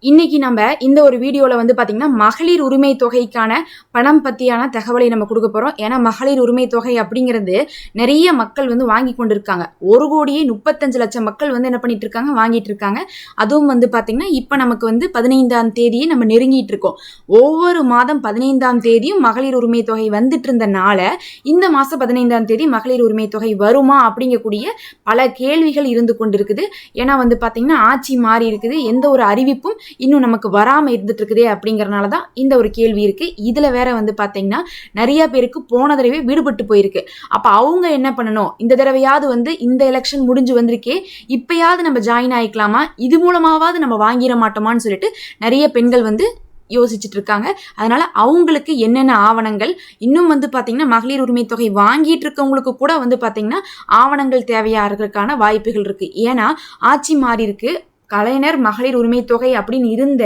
இன்னைக்கு நம்ம இந்த ஒரு வீடியோல வந்து பாத்தீங்கன்னா மகளிர் உரிமை தொகைக்கான பணம் பத்தியான தகவலை நம்ம கொடுக்க போறோம். ஏன்னா மகளிர் உரிமை தொகை அப்படிங்கிறது நிறைய மக்கள் வந்து வாங்கி கொண்டிருக்காங்க. 1,35,00,000 மக்கள் வந்து என்ன பண்ணிட்டு இருக்காங்க, வாங்கிட்டு இருக்காங்க. அதுவும் வந்து பாத்தீங்கன்னா இப்ப நமக்கு வந்து 15ஆம் தேதியை நம்ம நெருங்கிட்டு இருக்கோம். ஒவ்வொரு மாதம் 15ஆம் தேதியும் மகளிர் உரிமை தொகை வந்துட்டு இருந்தனால இந்த மாசம் 15ஆம் தேதி மகளிர் உரிமை தொகை வருமா அப்படிங்கக்கூடிய பல கேள்விகள் இருந்து கொண்டிருக்குது. ஏன்னா வந்து பாத்தீங்கன்னா ஆட்சி மாறி இருக்குது, எந்த ஒரு அறிவிப்பும் இன்னும் நமக்கு வராம இருந்துட்டு இருக்குதே அப்படிங்கறனால தான் இந்த ஒரு கேள்வி இருக்கு. இதுல வேற வந்து பாத்தீங்கன்னா நிறைய பேருக்கு போன தடவை விடுபட்டு போயிருக்கு. அப்ப அவங்க என்ன பண்ணணும், இந்த தடவையாவது வந்து இந்த எலெக்ஷன் முடிஞ்சு வந்திருக்கே, இப்பயாவது நம்ம ஜாயின் ஆயிக்கலாமா, இது மூலமாவது நம்ம வாங்கிட மாட்டோமான்னு சொல்லிட்டு நிறைய பெண்கள் வந்து யோசிச்சுட்டு இருக்காங்க. அதனால அவங்களுக்கு என்னென்ன ஆவணங்கள், இன்னும் வந்து பாத்தீங்கன்னா மகளிர் உரிமை தொகை வாங்கிட்டு இருக்கவங்களுக்கு கூட வந்து பாத்தீங்கன்னா ஆவணங்கள் தேவையா இருக்கிறதுக்கான வாய்ப்புகள் இருக்கு. ஏன்னா ஆட்சி மாறி இருக்கு. கலைஞர் மகளிர் உரிமை தொகை அப்படின்னு இருந்த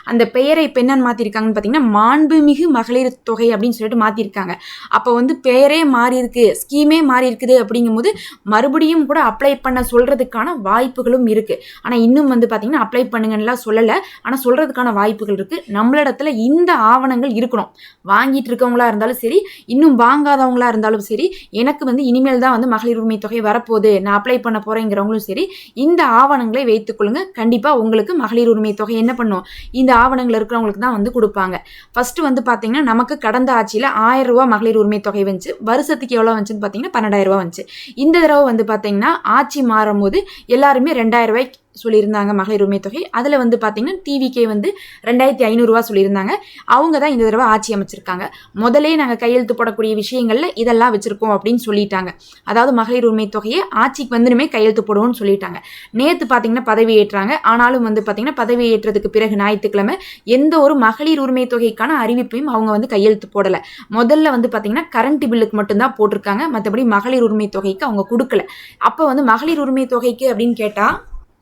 அந்த பெயரை இப்ப என்னன்னு மாத்திருக்காங்கன்னு பாத்தீங்கன்னா மாண்புமிகு மகளிர் தொகை அப்படின்னு சொல்லிட்டு மாத்திருக்காங்க. அப்ப வந்து பெயரே மாறி இருக்கு, ஸ்கீமே மாறி இருக்குது அப்படிங்கும் போது மறுபடியும் கூட அப்ளை பண்ண சொல்றதுக்கான வாய்ப்புகளும் இருக்கு. ஆனா இன்னும் வந்து பாத்தீங்கன்னா அப்ளை பண்ணுங்கன்னு சொல்லல, ஆனா சொல்றதுக்கான வாய்ப்புகள் இருக்கு. நம்மளிடத்துல இந்த ஆவணங்கள் இருக்கணும். வாங்கிட்டு இருக்கவங்களா இருந்தாலும் சரி, இன்னும் வாங்காதவங்களா இருந்தாலும் சரி, எனக்கு வந்து இனிமேல் தான் வந்து மகளிர் உரிமை தொகை வரப்போகுது, நான் அப்ளை பண்ண போறேங்கிறவங்களும் சரி, இந்த ஆவணங்களை வைத்துக் கொள்ளுங்க. கண்டிப்பா உங்களுக்கு மகளிர் உரிமை தொகை என்ன பண்ணும், இந்த ஆவணங்கள் இருக்கிறவங்களுக்கு தான் வந்து கொடுப்பாங்க. ஃபர்ஸ்ட் வந்து பாத்தீங்கன்னா நமக்கு கடந்த ஆட்சியில 1000 ரூபாய் மகளிர் உரிமை தொகை வந்துச்சு. வருஷத்துக்கு எவ்வளவு வந்துச்சுன்னு பாத்தீங்கன்னா 12,000 ரூபாய் வந்துச்சு. இந்த தடவை வந்து பாத்தீங்கன்னா ஆட்சி மாறும் போது எல்லாருமே 2000 ரூபாய்க்கு சொல்லியிருந்தாங்க மகளிர் உரிமை தொகை. அதுல வந்து பாத்தீங்கன்னா டிவிகே வந்து 2500 ரூபாய் சொல்லியிருந்தாங்க. அவங்க தான் இந்த தடவை ஆட்சி அமைச்சிருக்காங்க. முதலே நாங்க கையெழுத்து போடக்கூடிய விஷயங்கள்ல இதெல்லாம் வச்சிருக்கோம் அப்படின்னு சொல்லிட்டாங்க. அதாவது மகளிர் உரிமை தொகையை ஆட்சிக்கு வந்துமே கையெழுத்து போடுவோம்னு சொல்லிட்டாங்க. நேத்து பாத்தீங்கன்னா பதவி ஏற்றாங்க. ஆனாலும் வந்து பாத்தீங்கன்னா பதவி ஏற்றதுக்கு பிறகு ஞாயிற்றுக்கிழமை எந்த ஒரு மகளிர் உரிமை தொகைக்கான அறிவிப்பையும் அவங்க வந்து கையெழுத்து போடல. முதல்ல வந்து பாத்தீங்கன்னா கரண்ட் பில்லுக்கு மட்டும்தான் போட்டிருக்காங்க, மற்றபடி மகளிர் உரிமை தொகைக்கு அவங்க கொடுக்கல. அப்ப வந்து மகளிர் உரிமை தொகைக்கு அப்படின்னு கேட்டா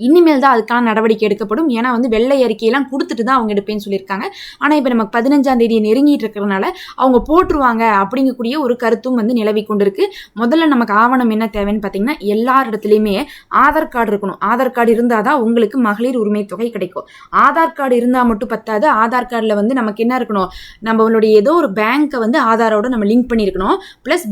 இனிமேல் தான் அதுக்கான நடவடிக்கை எடுக்கப்படும். ஏன்னா வந்து வெள்ளை அறிக்கையெல்லாம் கொடுத்துட்டு தான் அவங்க எடுப்பேன்னு சொல்லியிருக்காங்க. ஆனால் இப்போ நமக்கு 15ஆம் தேதியை நெருங்கிட்டு இருக்கிறதுனால அவங்க போட்டுருவாங்க அப்படிங்கக்கூடிய ஒரு கருத்தும் வந்து நிலவி கொண்டிருக்கு. முதல்ல நமக்கு ஆவணம் என்ன தேவைன்னு பார்த்தீங்கன்னா எல்லார் இடத்துலையுமே ஆதார் கார்டு இருக்கணும். ஆதார் கார்டு இருந்தால் தான் உங்களுக்கு மகளிர் உரிமை தொகை கிடைக்கும். ஆதார் கார்டு இருந்தால் மட்டும் பத்தாது. ஆதார் கார்டில் வந்து நமக்கு என்ன இருக்கணும், நம்மளுடைய ஏதோ ஒரு பேங்க்கை வந்து ஆதாரோட நம்ம லிங்க் பண்ணியிருக்கணும். ப்ளஸ்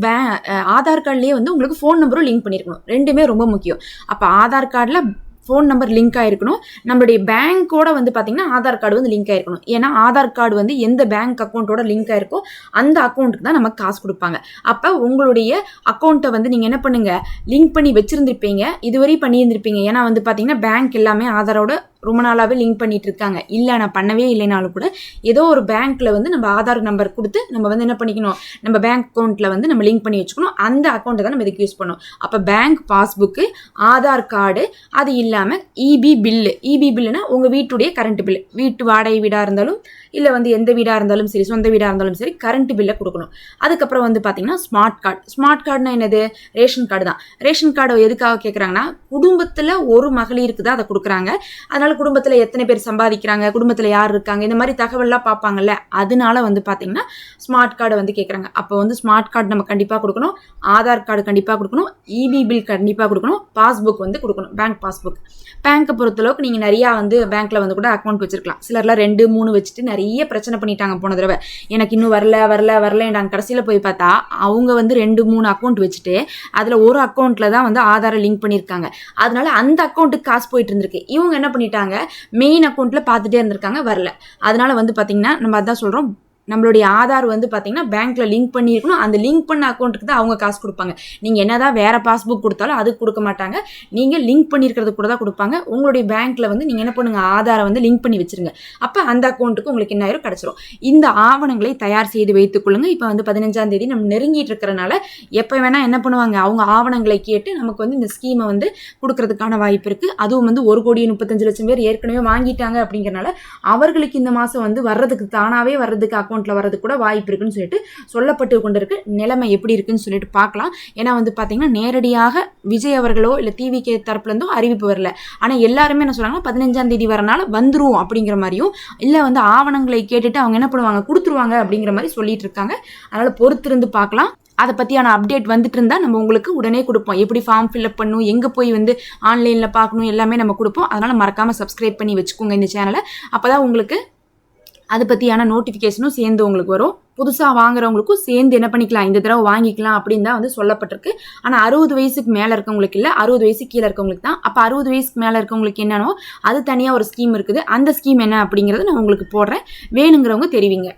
ஆதார் கார்டுலேயே வந்து உங்களுக்கு ஃபோன் நம்பரும் லிங்க் பண்ணியிருக்கணும். ரெண்டுமே ரொம்ப முக்கியம். அப்போ ஆதார் கார்டில் ஃபோன் நம்பர் லிங்க் ஆயிருக்கணும். நம்மளுடைய பேங்க்கோட வந்து பார்த்தீங்கன்னா ஆதார் கார்டு வந்து லிங்க் ஆயிருக்கணும். ஏன்னா ஆதார் கார்டு வந்து எந்த பேங்க் அக்கௌண்ட்டோட லிங்க் ஆயிருக்கோ அந்த அக்கௌண்ட்டுக்கு தான் நமக்கு காசு கொடுப்பாங்க. அப்போ உங்களுடைய அக்கௌண்ட்டை வந்து நீங்கள் என்ன பண்ணுங்க, லிங்க் பண்ணி வச்சிருந்திருப்பீங்க, இதுவரை பண்ணியிருந்திருப்பீங்க. ஏன்னா வந்து பார்த்தீங்கன்னா பேங்க் எல்லாமே ஆதாரோட ரொம்ப நாளாகவே லிங்க் பண்ணிட்டு இருக்காங்க. இல்லை நான் பண்ணவே இல்லைனாலும் கூட ஏதோ ஒரு பேங்க்ல வந்து நம்ம ஆதார் நம்பர் கொடுத்து நம்ம வந்து என்ன பண்ணிக்கணும், நம்ம பேங்க் அக்கௌண்ட்ல வந்து நம்ம லிங்க் பண்ணி வச்சுக்கணும். அந்த அக்கௌண்ட்டை தான் நம்ம இதுக்கு யூஸ் பண்ணணும். அப்போ பேங்க் பாஸ்புக்கு, ஆதார் கார்டு, அது இல்லாமல் இபி பில்லு. இபி பில்லுனா உங்கள் வீட்டுடைய கரண்ட் பில், வீட்டு வாடகை வீடாக இருந்தாலும் இல்லை வந்து எந்த வீடாக இருந்தாலும் சரி, சொந்த வீடாக இருந்தாலும் சரி, கரண்ட் பில்லை கொடுக்கணும். அதுக்கப்புறம் வந்து பார்த்தீங்கன்னா ஸ்மார்ட் கார்டு. ஸ்மார்ட் கார்டுனா என்னது, ரேஷன் கார்டு தான். ரேஷன் கார்டு எதுக்காக கேட்குறாங்கன்னா குடும்பத்தில் ஒரு மகளிருக்கு தான் அதை கொடுக்குறாங்க. அதனால குடும்பத்துல எத்தனை பேர் சம்பாதிக்கிறாங்க, குடும்பத்துல யார் இருக்காங்க, இந்த மாதிரி தகவல்லாம் பார்ப்பாங்கல்ல. அதனால வந்து பாத்தீங்கன்னா ஸ்மார்ட் கார்டை வந்து கேட்குறாங்க. அப்போ வந்து ஸ்மார்ட் கார்டு நம்ம கண்டிப்பா கொடுக்கணும், ஆதார் கார்டு கண்டிப்பா கொடுக்கணும், இபி பில் கண்டிப்பா கொடுக்கணும், பாஸ்புக் வந்து கொடுக்கணும், பேங்க் பாஸ்புக். பேங்கை பொறுத்தளவுக்கு நீங்க நிறைய வந்து பேங்க்ல வந்து கூட அக்கௌண்ட் வச்சிருக்கலாம். சிலர்லாம் 2, 3 வச்சுட்டு நிறைய பிரச்சனை பண்ணிட்டாங்க போன தடவை. எனக்கு இன்னும் வரல நாங்கள் கடைசியில் போய் பார்த்தா அவங்க வந்து 2, 3 அக்கௌண்ட் வச்சுட்டு அதுல ஒரு அக்கௌண்ட்ல தான் வந்து ஆதாரை லிங்க் பண்ணியிருக்காங்க. அதனால அந்த அக்கௌண்ட்டுக்கு காசு போயிட்டு இருந்திருக்கு. இவங்க என்ன பண்ணிட்டாங்க, மெயின் அக்கௌண்ட்ல பார்த்துட்டே இருந்திருக்காங்க, வரல. அதனால வந்து பாத்தீங்கன்னா நம்ம அதான் சொல்றோம், நம்மளுடைய ஆதார் வந்து பாத்தீங்கன்னா பேங்க்ல லிங்க் பண்ணியிருக்கணும். அந்த லிங்க் பண்ண அக்கௌண்ட்டுக்கு தான் அவங்க காசு கொடுப்பாங்க. நீங்க என்னதான் வேற பாஸ்புக் கொடுத்தாலும் அதுக்கு கொடுக்க மாட்டாங்க. நீங்க லிங்க் பண்ணியிருக்கிறது கூட தான் கொடுப்பாங்க. உங்களுடைய பேங்க்ல வந்து நீங்க என்ன பண்ணுங்க, ஆதாரை வந்து லிங்க் பண்ணி வச்சிருங்க. அப்ப அந்த அக்கௌண்ட்டுக்கு உங்களுக்கு என்ன ஆயிரும், கிடைச்சிரும். இந்த ஆவணங்களை தயார் செய்து வைத்துக் கொள்ளுங்க. இப்ப வந்து 15ஆம் தேதி நம்ம நெருங்கிட்டு இருக்கிறனால எப்ப வேணா என்ன பண்ணுவாங்க, அவங்க ஆவணங்களை கேட்டு நமக்கு வந்து இந்த ஸ்கீமை வந்து கொடுக்கறதுக்கான வாய்ப்பு இருக்கு. அதுவும் வந்து 1,35,00,000 பேர் ஏற்கனவே வாங்கிட்டாங்க அப்படிங்கறனால அவர்களுக்கு இந்த மாசம் வந்து வர்றதுக்கு தானாவே வர்றதுக்கு அக்கௌண்ட்ல வரது கூட வாய்ப்பு இருக்குன்னு சொல்லிட்டு சொல்லப்பட்டு கொண்டிருக்கு. நிலைமை எப்படி இருக்குன்னு சொல்லிட்டு பார்க்கலாம். ஏன்னா வந்து பாத்தீங்கன்னா நேரடியாக விஜய் அவர்களோ இல்ல டிவிகே தரப்புல இருந்தோ அறிவிப்பு வரல. ஆனா எல்லாருமே என்ன சொல்றாங்க, 15ஆம் தேதி வரனால வந்துரும் அப்படிங்கிற மாதிரியும், இல்ல வந்து ஆவணங்களை கேட்டுட்டு அவங்க என்ன பண்ணுவாங்க, கொடுத்துருவாங்க அப்படிங்கிற மாதிரி சொல்லிட்டு இருக்காங்க. அதனால பொறுத்திருந்து பார்க்கலாம். அதை பற்றியான அப்டேட் வந்துட்டு இருந்தால் நம்ம உங்களுக்கு உடனே கொடுப்போம். எப்படி ஃபார்ம் ஃபில்அப் பண்ணணும், எங்கே போய் வந்து ஆன்லைனில் பார்க்கணும் எல்லாமே நம்ம கொடுப்போம். அதனால் மறக்காமல் சப்ஸ்கிரைப் பண்ணி வச்சுக்கோங்க இந்த சேனலை. அப்போ தான் உங்களுக்கு அதை பற்றியான நோட்டிஃபிகேஷனும் சேர்ந்து உங்களுக்கு வரும். புதுசாக வாங்குறவங்களுக்கும் சேர்ந்து என்ன பண்ணிக்கலாம், இந்த தடவை வாங்கிக்கலாம் அப்படின்னு தான் வந்து சொல்லப்பட்டிருக்கு. ஆனால் 60 வயசுக்கு மேலே இருக்கவங்களுக்கு இல்லை, 60 வயசுக்கு கீழே இருக்கவங்களுக்கு தான். அப்போ 60 வயசுக்கு மேலே இருக்கவங்களுக்கு என்னன்னோ அது தனியாக ஒரு ஸ்கீம் இருக்குது. அந்த ஸ்கீம் என்ன அப்படிங்கிறத நான் உங்களுக்கு போடுறேன், வேணுங்கிறவங்க தெரிவிங்க.